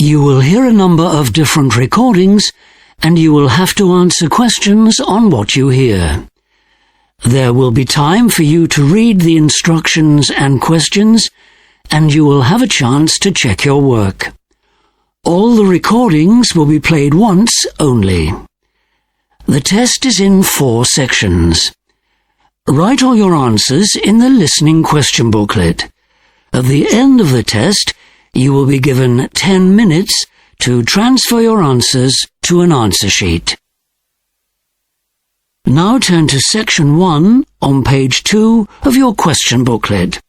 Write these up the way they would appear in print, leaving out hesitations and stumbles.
You will hear a number of different recordings, and you will have to answer questions on what you hear. There will be time for you to read the instructions and questions, and you will have a chance to check your work. All the recordings will be played once only. The test is in 4 sections. Write all your answers in the listening question booklet. At the end of the test, you will be given 10 minutes to transfer your answers to an answer sheet. Now turn to section 1 on page 2 of your question booklet.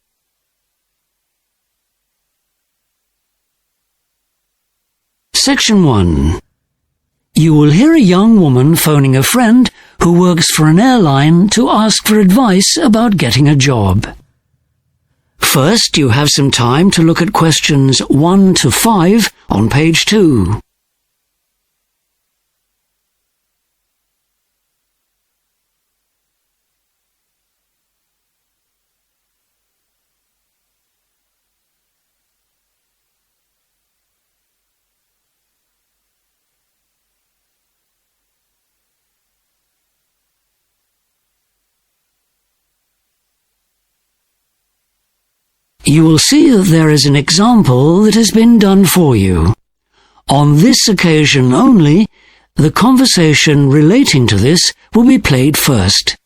Section 1. You will hear a young woman phoning a friend who works for an airline to ask for advice about getting a job. First, you have some time to look at questions 1 to 5 on page 2. You will see that there is an example that has been done for you. On this occasion only, the conversation relating to this will be played first.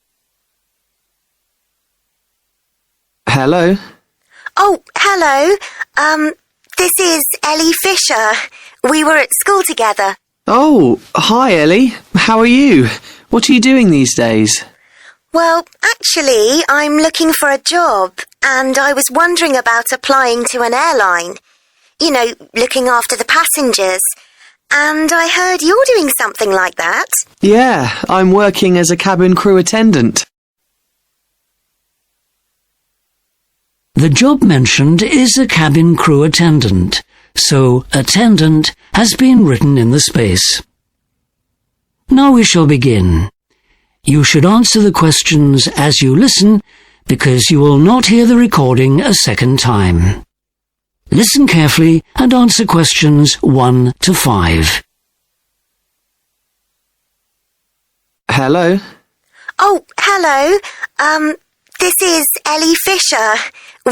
Hello? Oh, hello. This is Ellie Fisher. We were at school together. Oh, hi Ellie. How are you? What are you doing these days? Well, actually, I'm looking for a job, and I was wondering about applying to an airline. You know, looking after the passengers. And I heard you're doing something like that. Yeah, I'm working as a cabin crew attendant. The job mentioned is a cabin crew attendant, so attendant has been written in the space. Now we shall begin. You should answer the questions as you listen, because you will not hear the recording a second time. Listen carefully and answer questions 1 to 5. Hello? Oh, hello. This is Ellie Fisher.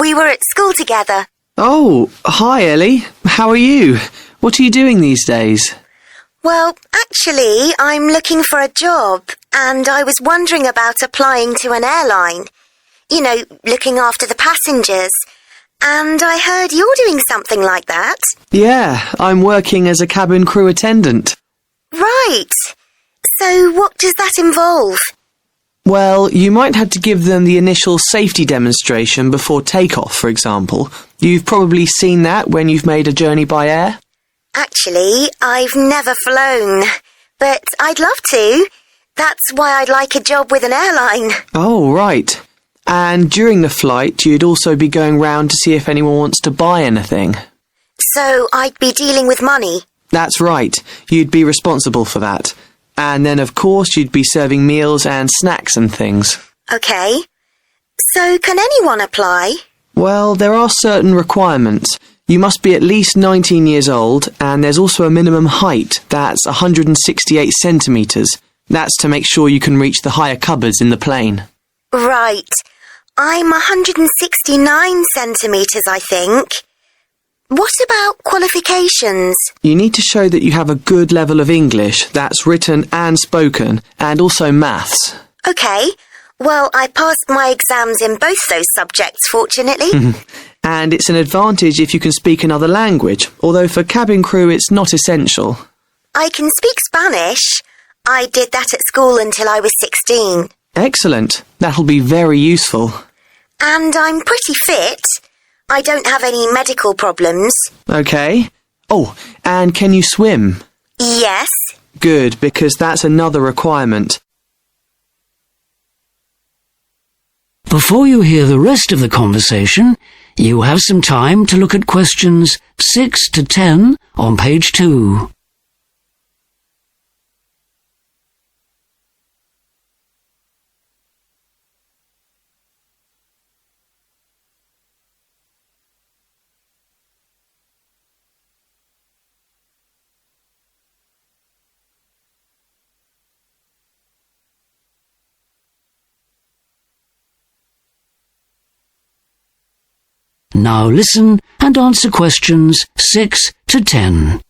We were at school together. Oh, hi Ellie. How are you? What are you doing these days? Well, actually, I'm looking for a job, and I was wondering about applying to an airline. You know, looking after the passengers. And I heard you're doing something like that. Yeah, I'm working as a cabin crew attendant. Right. So what does that involve? Well, you might have to give them the initial safety demonstration before takeoff, for example. You've probably seen that when you've made a journey by air. Actually, I've never flown, but I'd love to. That's why I'd like a job with an airline. Oh, right. And during the flight, you'd also be going round to see if anyone wants to buy anything. So I'd be dealing with money? That's right. You'd be responsible for that. And then, of course, you'd be serving meals and snacks and things. Okay. So can anyone apply? Well, there are certain requirements. You must be at least 19 years old, and there's also a minimum height. That's 168 centimetres. That's to make sure you can reach the higher cupboards in the plane. Right. I'm 169 centimetres, I think. What about qualifications? You need to show that you have a good level of English, that's written and spoken, and also maths. Okay. Well, I passed my exams in both those subjects, fortunately. And it's an advantage if you can speak another language, although for cabin crew it's not essential. I can speak Spanish. I did that at school until I was 16. Excellent. That'll be very useful. And I'm pretty fit. I don't have any medical problems. Okay. Oh, and can you swim? Yes. Good, because that's another requirement. Before you hear the rest of the conversation, you have some time to look at questions 6 to 10 on page 2. Now listen and answer questions 6 to 10.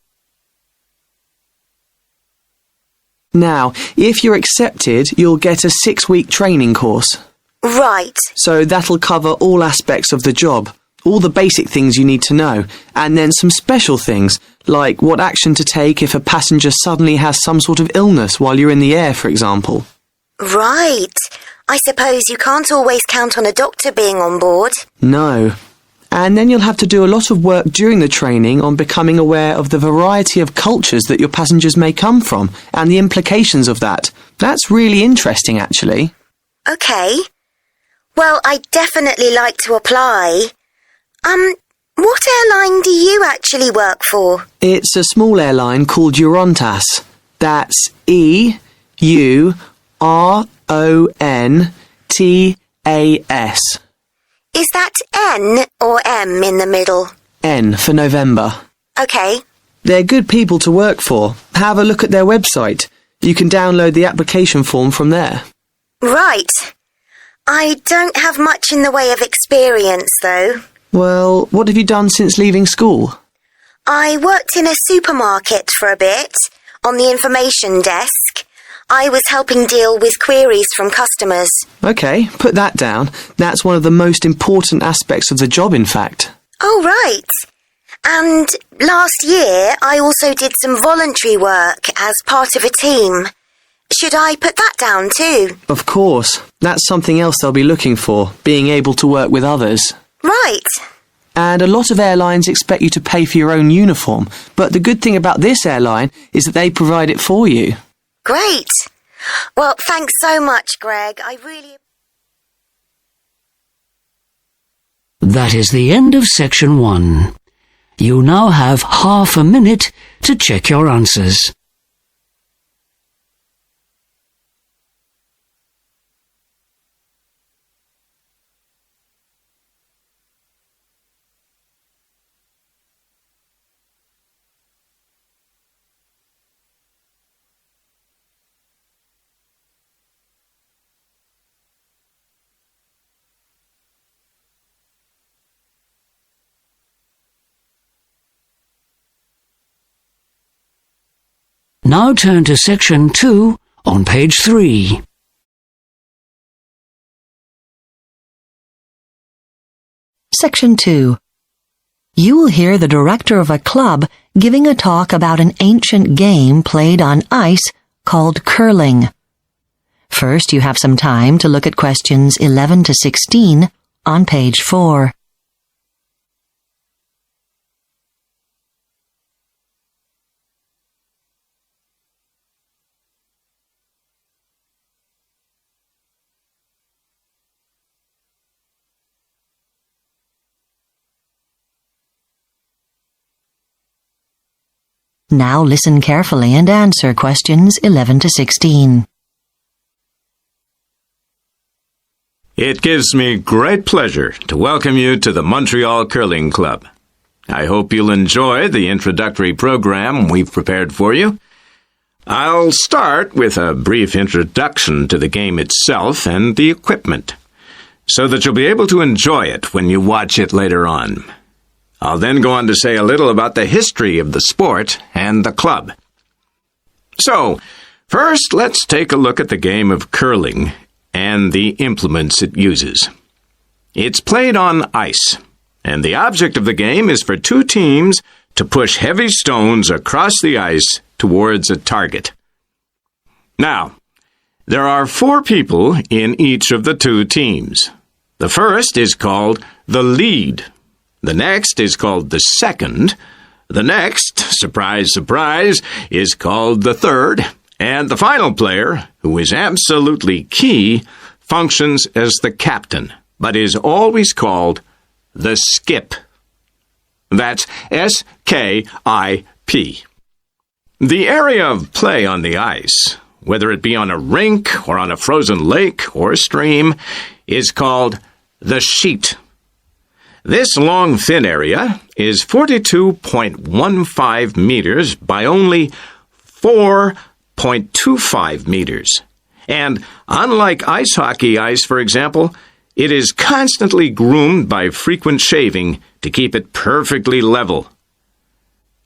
Now, if you're accepted, you'll get a 6-week training course. Right. So that'll cover all aspects of the job, all the basic things you need to know, and then some special things, like what action to take if a passenger suddenly has some sort of illness while you're in the air, for example. Right. I suppose you can't always count on a doctor being on board. No. And then you'll have to do a lot of work during the training on becoming aware of the variety of cultures that your passengers may come from, and the implications of that. That's really interesting, actually. Okay. Well, I'd definitely like to apply. What airline do you actually work for? It's a small airline called Eurontas. That's EURONTAS. Is that N or M in the middle? N for November. Okay. They're good people to work for. Have a look at their website. You can download the application form from there. Right. I don't have much in the way of experience, though. Well, what have you done since leaving school? I worked in a supermarket for a bit, on the information desk. I was helping deal with queries from customers. Okay, put that down. That's one of the most important aspects of the job, in fact. Oh, right. And last year, I also did some voluntary work as part of a team. Should I put that down too? Of course. That's something else they'll be looking for, being able to work with others. Right. And a lot of airlines expect you to pay for your own uniform, but the good thing about this airline is that they provide it for you. Great. Well, thanks so much, Greg. I really... That is the end of section 1. You now have half a minute to check your answers. Now turn to section 2 on page 3. Section 2. You will hear the director of a club giving a talk about an ancient game played on ice called curling. First, you have some time to look at questions 11 to 16 on page 4. Now listen carefully and answer questions 11 to 16. It gives me great pleasure to welcome you to the Montreal Curling Club. I hope you'll enjoy the introductory program we've prepared for you. I'll start with a brief introduction to the game itself and the equipment, so that you'll be able to enjoy it when you watch it later on. I'll then go on to say a little about the history of the sport and the club. So, first, let's take a look at the game of curling and the implements it uses. It's played on ice, and the object of the game is for two teams to push heavy stones across the ice towards a target. Now, there are 4 people in each of the 2 teams. The first is called the lead. The next is called the second. The next, surprise, surprise, is called the third. And the final player, who is absolutely key, functions as the captain, but is always called the skip. That's S-K-I-P. The area of play on the ice, whether it be on a rink or on a frozen lake or stream, is called the sheet. This long, thin area is 42.15 meters by only 4.25 meters. And unlike ice hockey ice, for example, It is constantly groomed by frequent shaving to keep it perfectly level.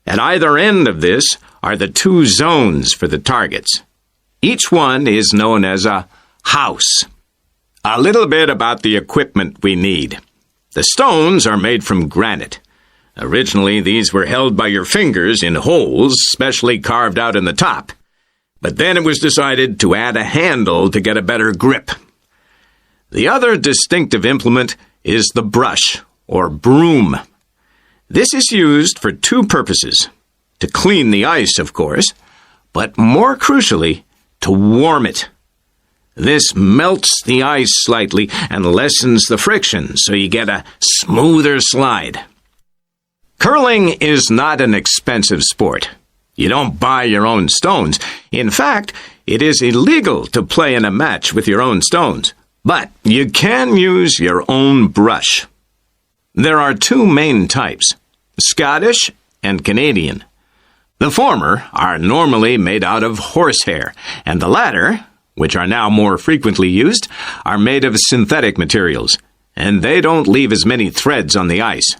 At either end of this are the two zones for the targets. Each one is known as a house. A little bit about the equipment we need. The stones are made from granite. Originally, these were held by your fingers in holes specially carved out in the top. But then it was decided to add a handle to get a better grip. The other distinctive implement is the brush, or broom. This is used for two purposes. To clean the ice, of course, but more crucially, to warm it. This melts the ice slightly and lessens the friction, so you get a smoother slide. Curling is not an expensive sport. You don't buy your own stones. In fact, it is illegal to play in a match with your own stones. But you can use your own brush. There are two main types, Scottish and Canadian. The former are normally made out of horsehair, and the latter, which are now more frequently used, are made of synthetic materials, and they don't leave as many threads on the ice.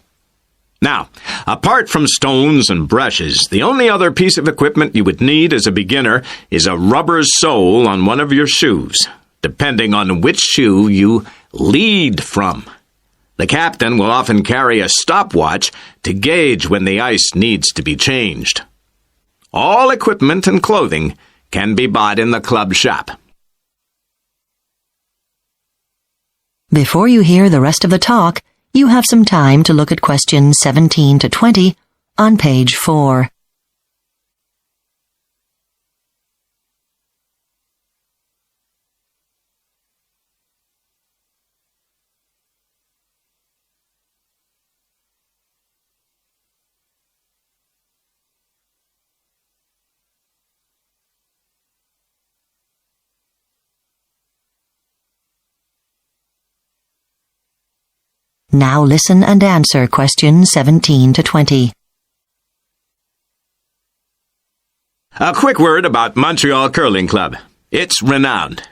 Now, apart from stones and brushes, the only other piece of equipment you would need as a beginner is a rubber sole on one of your shoes, depending on which shoe you lead from. The captain will often carry a stopwatch to gauge when the ice needs to be changed. All equipment and clothing can be bought in the club shop. Before you hear the rest of the talk, you have some time to look at questions 17 to 20 on page 4. Now listen and answer questions 17 to 20. A quick word about Montreal Curling Club. It's renowned.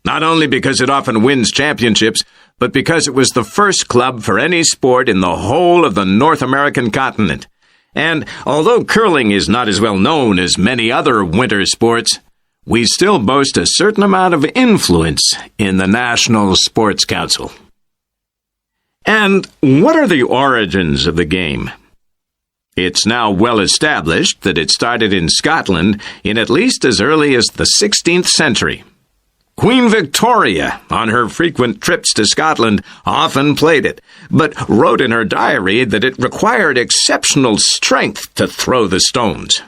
Not only because it often wins championships, but because it was the first club for any sport in the whole of the North American continent. And although curling is not as well known as many other winter sports, we still boast a certain amount of influence in the National Sports Council. And what are the origins of the game? It's now well established that it started in Scotland in at least as early as the 16th century. Queen Victoria, on her frequent trips to Scotland, often played it, but wrote in her diary that it required exceptional strength to throw the stones.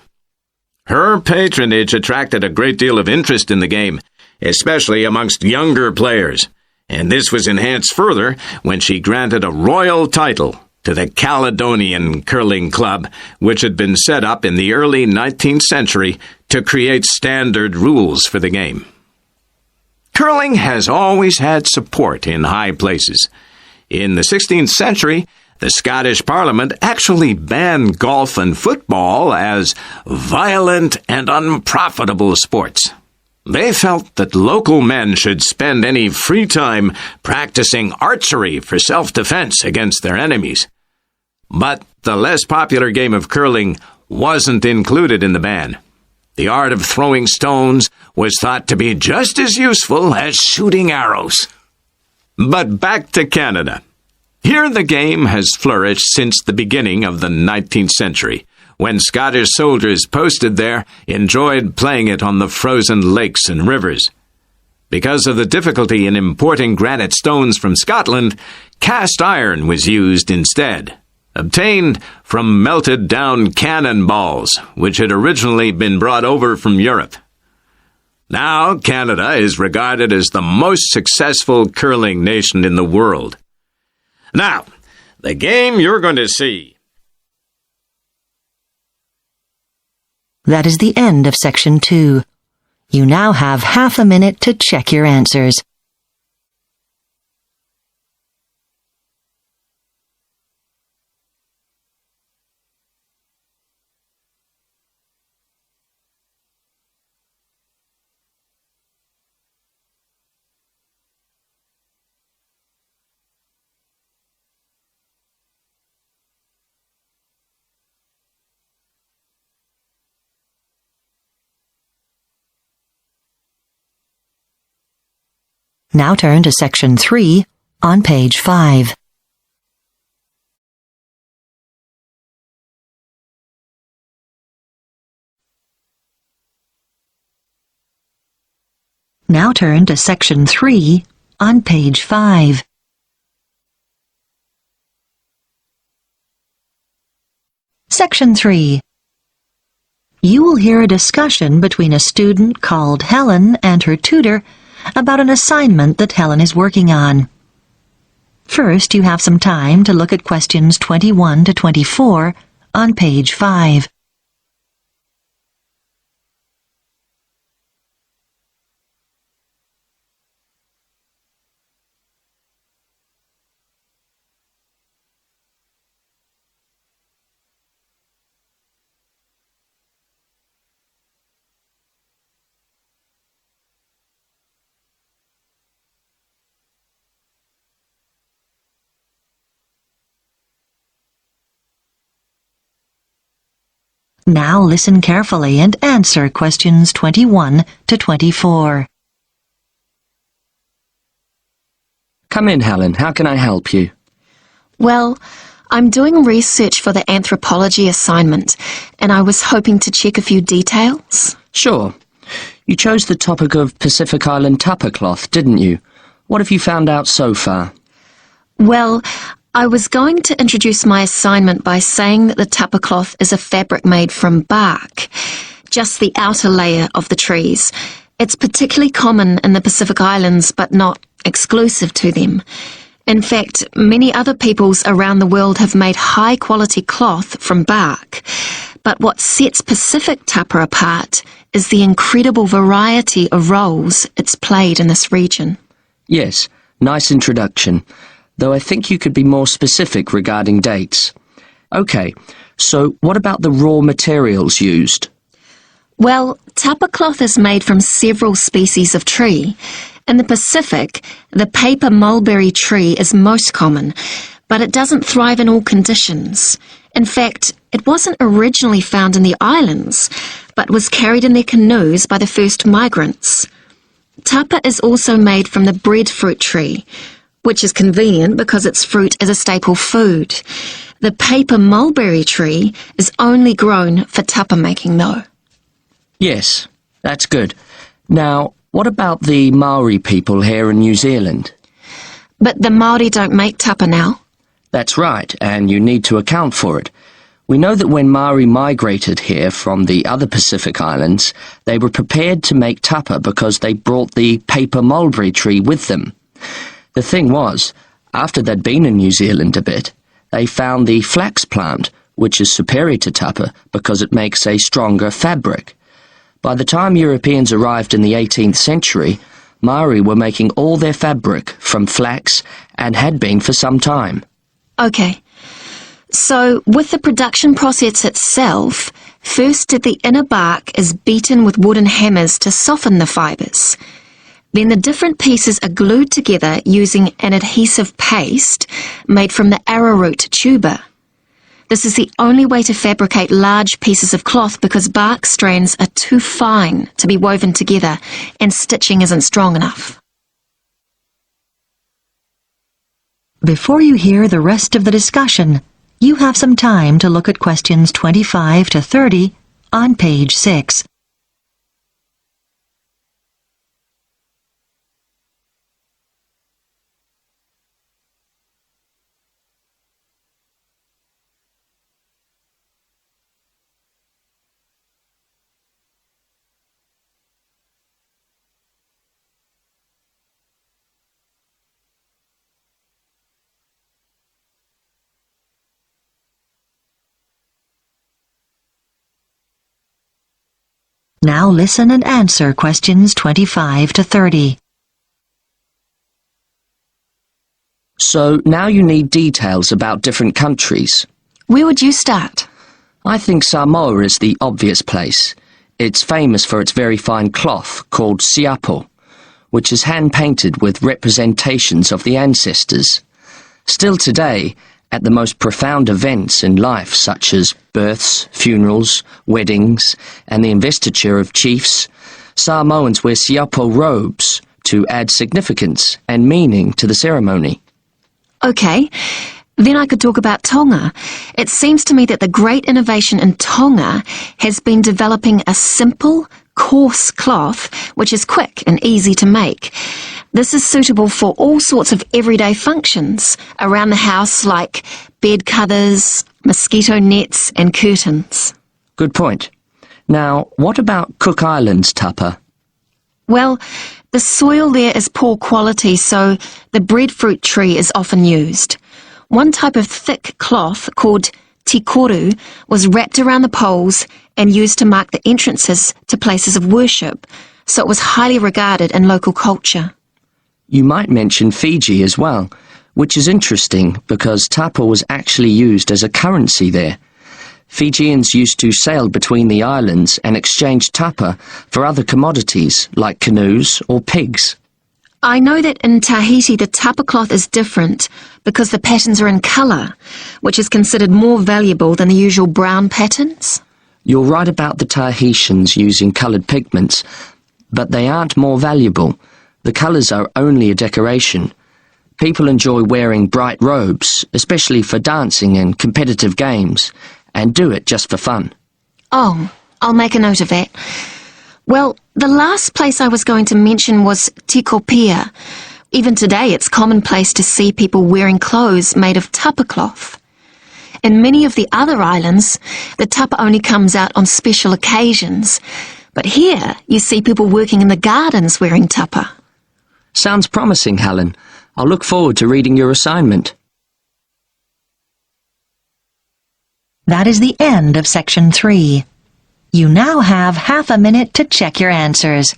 Her patronage attracted a great deal of interest in the game, especially amongst younger players. And this was enhanced further when she granted a royal title to the Caledonian Curling Club, which had been set up in the early 19th century to create standard rules for the game. Curling has always had support in high places. In the 16th century, the Scottish Parliament actually banned golf and football as violent and unprofitable sports. They felt that local men should spend any free time practicing archery for self-defense against their enemies. But the less popular game of curling wasn't included in the ban. The art of throwing stones was thought to be just as useful as shooting arrows. But back to Canada. Here the game has flourished since the beginning of the 19th century, when Scottish soldiers posted there enjoyed playing it on the frozen lakes and rivers. Because of the difficulty in importing granite stones from Scotland, cast iron was used instead, obtained from melted down cannonballs, which had originally been brought over from Europe. Now Canada is regarded as the most successful curling nation in the world. Now, the game you're going to see. That is the end of section 2. You now have half a minute to check your answers. Now turn to Section 3 on page 5. Now turn to Section 3 on page 5. Section 3. You will hear a discussion between a student called Helen and her tutor about an assignment that Helen is working on. First, you have some time to look at questions 21 to 24 on page 5. Now listen carefully and answer questions 21 to 24. Come in, Helen. How can I help you? Well, I'm doing research for the anthropology assignment, and I was hoping to check a few details. Sure. You chose the topic of Pacific Island tupper cloth, didn't you? What have you found out so far? Well, I was going to introduce my assignment by saying that the tupper cloth is a fabric made from bark, just the outer layer of the trees. It's particularly common in the Pacific Islands, but not exclusive to them. In fact, many other peoples around the world have made high-quality cloth from bark. But what sets Pacific tupper apart is the incredible variety of roles it's played in this region. Yes, nice introduction. Though I think you could be more specific regarding dates. Okay, so what about the raw materials used? Well, tupper cloth is made from several species of tree. In the Pacific, the paper mulberry tree is most common, but it doesn't thrive in all conditions. In fact, it wasn't originally found in the islands, but was carried in their canoes by the first migrants. Tupper is also made from the breadfruit tree, which is convenient because its fruit is a staple food. The paper mulberry tree is only grown for tupper making, though. Yes, that's good. Now, what about the Maori people here in New Zealand? But the Māori don't make tupper now. That's right, and you need to account for it. We know that when Maori migrated here from the other Pacific Islands, they were prepared to make tupper because they brought the paper mulberry tree with them. The thing was, after they'd been in New Zealand a bit, they found the flax plant, which is superior to tupper because it makes a stronger fabric. By the time Europeans arrived in the 18th century, Maori were making all their fabric from flax and had been for some time. Okay. So, with the production process itself, first the inner bark is beaten with wooden hammers to soften the fibres. Then the different pieces are glued together using an adhesive paste made from the arrowroot tuber. This is the only way to fabricate large pieces of cloth because bark strands are too fine to be woven together and stitching isn't strong enough. Before you hear the rest of the discussion, you have some time to look at questions 25 to 30 on page 6. Now listen and answer questions 25 to 30. So now you need details about different countries. Where would you start? I think Samoa is the obvious place. It's famous for its very fine cloth called siapo, which is hand-painted with representations of the ancestors. Still today, at the most profound events in life such as births, funerals, weddings, and the investiture of chiefs, Samoans wear siapo robes to add significance and meaning to the ceremony. OK, then I could talk about Tonga. It seems to me that the great innovation in Tonga has been developing a simple, coarse cloth which is quick and easy to make. This is suitable for all sorts of everyday functions around the house like bed covers, mosquito nets and curtains. Good point. Now, what about Cook Islands, Tupper? Well, the soil there is poor quality, so the breadfruit tree is often used. One type of thick cloth called tikoru was wrapped around the poles and used to mark the entrances to places of worship, so it was highly regarded in local culture. You might mention Fiji as well, which is interesting because tapa was actually used as a currency there. Fijians used to sail between the islands and exchange tapa for other commodities like canoes or pigs. I know that in Tahiti the tapa cloth is different because the patterns are in colour, which is considered more valuable than the usual brown patterns. You're right about the Tahitians using coloured pigments, but they aren't more valuable. The colours are only a decoration. People enjoy wearing bright robes, especially for dancing and competitive games, and do it just for fun. Oh, I'll make a note of that. Well, the last place I was going to mention was Tikopia. Even today it's commonplace to see people wearing clothes made of tapa cloth. In many of the other islands, the tapa only comes out on special occasions, but here you see people working in the gardens wearing tapa. Sounds promising, Helen. I'll look forward to reading your assignment. That is the end of Section 3. You now have half a minute to check your answers.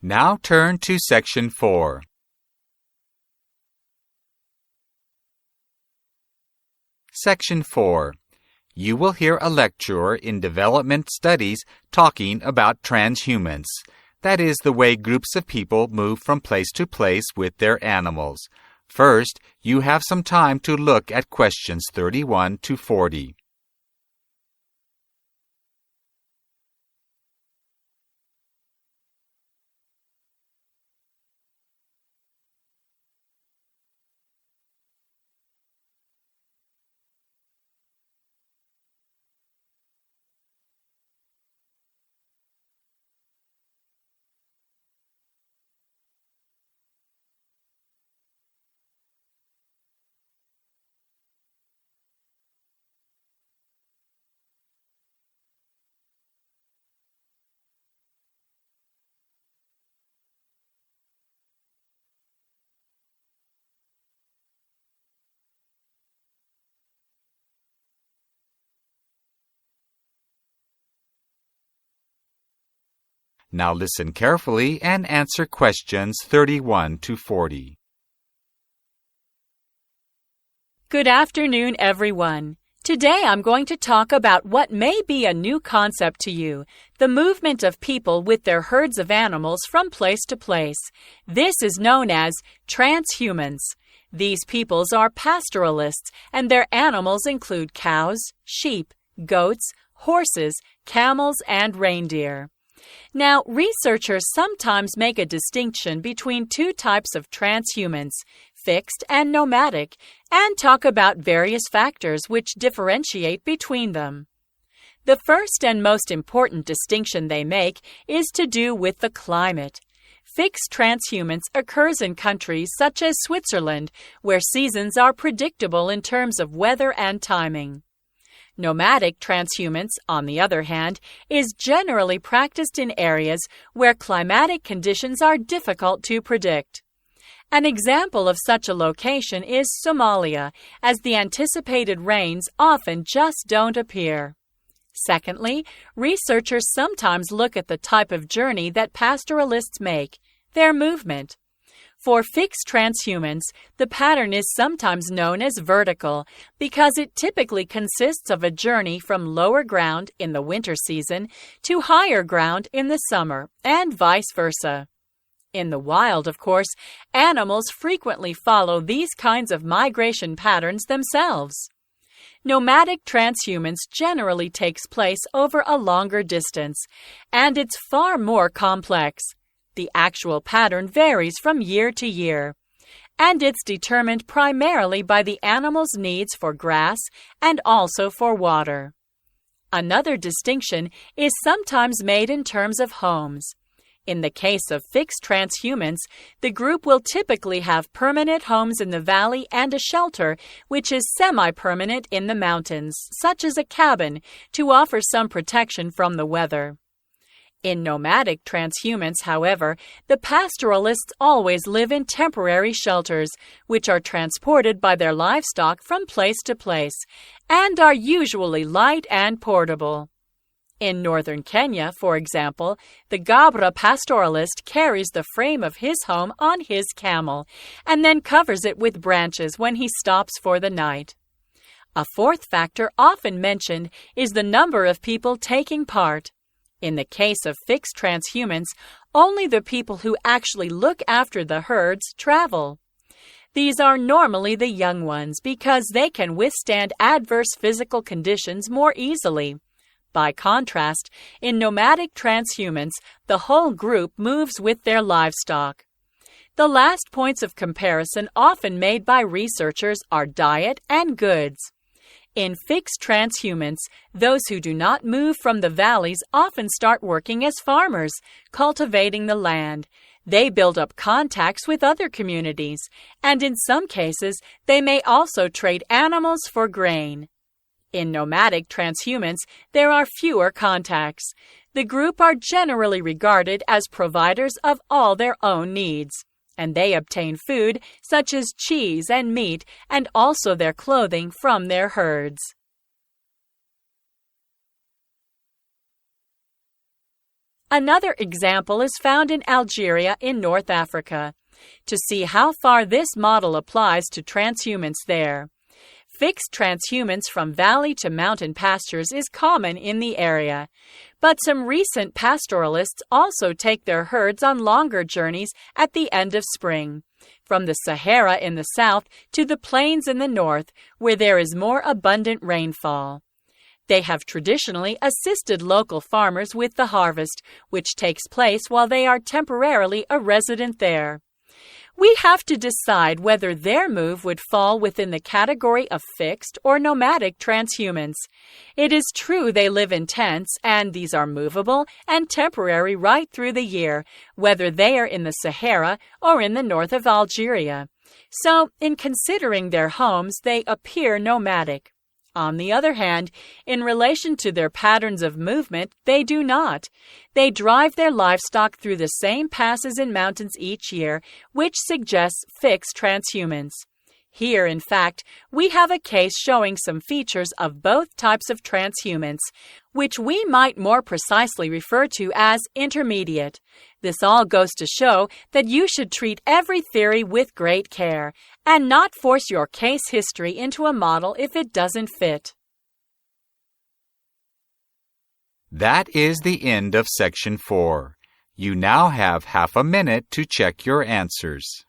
Now turn to Section 4. Section 4. You will hear a lecturer in development studies talking about transhumance. That is the way groups of people move from place to place with their animals. First, you have some time to look at questions 31 to 40. Now listen carefully and answer questions 31 to 40. Good afternoon, everyone. Today I'm going to talk about what may be a new concept to you, the movement of people with their herds of animals from place to place. This is known as transhumance. These peoples are pastoralists, and their animals include cows, sheep, goats, horses, camels, and reindeer. Now, researchers sometimes make a distinction between two types of transhumance, fixed and nomadic, and talk about various factors which differentiate between them. The first and most important distinction they make is to do with the climate. Fixed transhumance occurs in countries such as Switzerland, where seasons are predictable in terms of weather and timing. Nomadic transhumance, on the other hand, is generally practiced in areas where climatic conditions are difficult to predict. An example of such a location is Somalia, as the anticipated rains often just don't appear. Secondly, researchers sometimes look at the type of journey that pastoralists make, their movement. For fixed transhumance, the pattern is sometimes known as vertical because it typically consists of a journey from lower ground in the winter season to higher ground in the summer, and vice versa. In the wild, of course, animals frequently follow these kinds of migration patterns themselves. Nomadic transhumance generally takes place over a longer distance, and it's far more complex. The actual pattern varies from year to year, and it's determined primarily by the animal's needs for grass and also for water. Another distinction is sometimes made in terms of homes. In the case of fixed transhumance, the group will typically have permanent homes in the valley and a shelter, which is semi-permanent in the mountains, such as a cabin, to offer some protection from the weather. In nomadic transhumance, however, the pastoralists always live in temporary shelters, which are transported by their livestock from place to place, and are usually light and portable. In northern Kenya, for example, the Gabra pastoralist carries the frame of his home on his camel, and then covers it with branches when he stops for the night. A fourth factor often mentioned is the number of people taking part. In the case of fixed transhumance, only the people who actually look after the herds travel. These are normally the young ones because they can withstand adverse physical conditions more easily. By contrast, in nomadic transhumance, the whole group moves with their livestock. The last points of comparison often made by researchers are diet and goods. In fixed transhumance, those who do not move from the valleys often start working as farmers, cultivating the land. They build up contacts with other communities, and in some cases, they may also trade animals for grain. In nomadic transhumance, there are fewer contacts. The group are generally regarded as providers of all their own needs, and they obtain food such as cheese and meat and also their clothing from their herds. Another example is found in Algeria in North Africa. To see how far this model applies to transhumance there, fixed transhumance from valley to mountain pastures is common in the area, but some recent pastoralists also take their herds on longer journeys at the end of spring, from the Sahara in the south to the plains in the north, where there is more abundant rainfall. They have traditionally assisted local farmers with the harvest, which takes place while they are temporarily a resident there. We have to decide whether their move would fall within the category of fixed or nomadic transhumance. It is true they live in tents, and these are movable and temporary right through the year, whether they are in the Sahara or in the north of Algeria. So, in considering their homes, they appear nomadic. On the other hand, in relation to their patterns of movement, they do not. They drive their livestock through the same passes and mountains each year, which suggests fixed transhumance. Here, in fact, we have a case showing some features of both types of transhumance, which we might more precisely refer to as intermediate. This all goes to show that you should treat every theory with great care, and not force your case history into a model if it doesn't fit. That is the end of Section 4. You now have half a minute to check your answers.